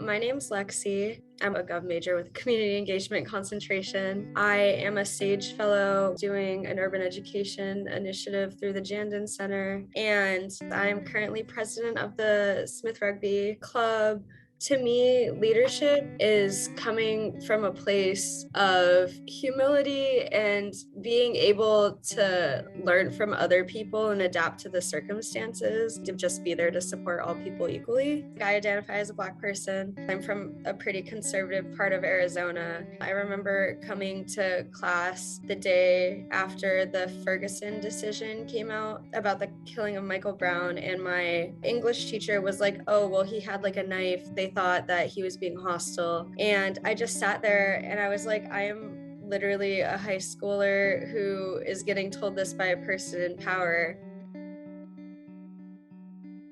My name's Lexi. I'm a gov major with a community engagement concentration. I am a SAGE fellow doing an urban education initiative through the Jandon Center, and I'm currently president of the Smith Rugby Club. To me, leadership is coming from a place of humility and being able to learn from other people and adapt to the circumstances, to just be there to support all people equally. I identify as a Black person. I'm from a pretty conservative part of Arizona. I remember coming to class the day after the Ferguson decision came out about the killing of Michael Brown, and my English teacher was like, oh, well, he had like a knife. They thought that he was being hostile. And I just sat there and I was like, I am literally a high schooler who is getting told this by a person in power.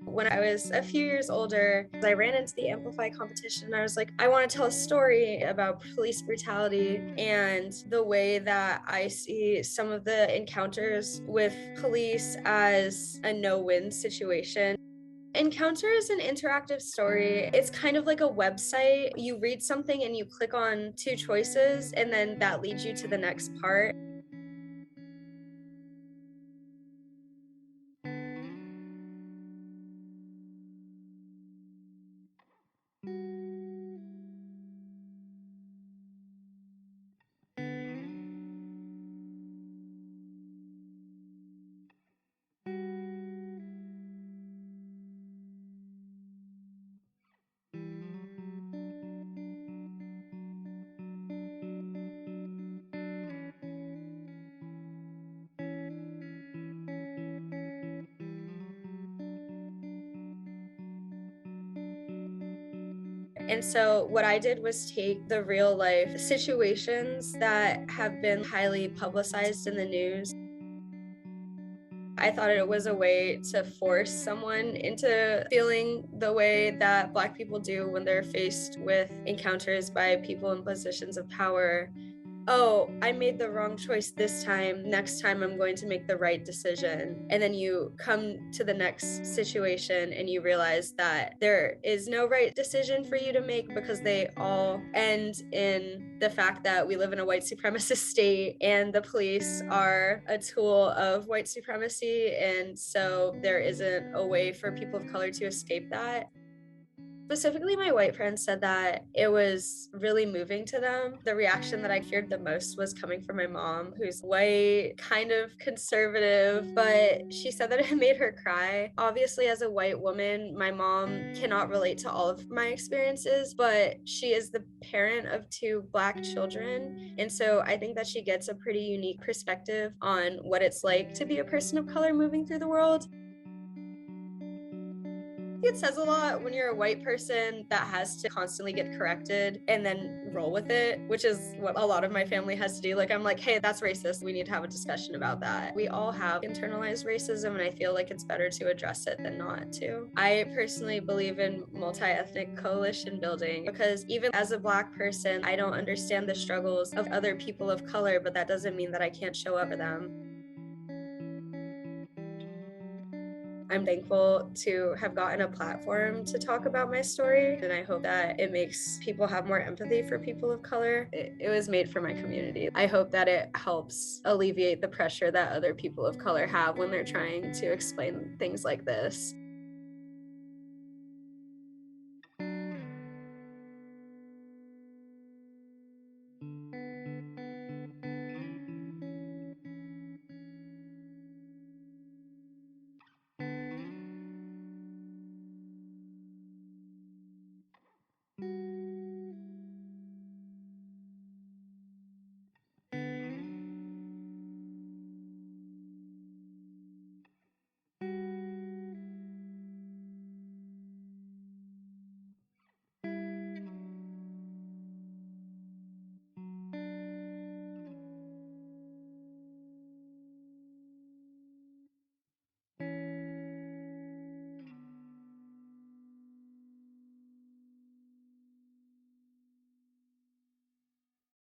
When I was a few years older, I ran into the Amplify competition and I was like, I want to tell a story about police brutality and the way that I see some of the encounters with police as a no-win situation. Encounter is an interactive story. It's kind of like a website. You read something and you click on two choices, and then that leads you to the next part. And so what I did was take the real life situations that have been highly publicized in the news. I thought it was a way to force someone into feeling the way that Black people do when they're faced with encounters by people in positions of power. Oh, I made the wrong choice this time. Next time I'm going to make the right decision. And then you come to the next situation and you realize that there is no right decision for you to make because they all end in the fact that we live in a white supremacist state and the police are a tool of white supremacy. And so there isn't a way for people of color to escape that. Specifically, my white friends said that it was really moving to them. The reaction that I feared the most was coming from my mom, who's white, kind of conservative, but she said that it made her cry. Obviously, as a white woman, my mom cannot relate to all of my experiences, but she is the parent of two Black children. And so I think that she gets a pretty unique perspective on what it's like to be a person of color moving through the world. It says a lot when you're a white person that has to constantly get corrected and then roll with it, which is what a lot of my family has to do. Like, I'm like, hey, that's racist. We need to have a discussion about that. We all have internalized racism, and I feel like it's better to address it than not to. I personally believe in multi-ethnic coalition building because even as a Black person, I don't understand the struggles of other people of color, but that doesn't mean that I can't show up for them. I'm thankful to have gotten a platform to talk about my story, and I hope that it makes people have more empathy for people of color. It was made for my community. I hope that it helps alleviate the pressure that other people of color have when they're trying to explain things like this.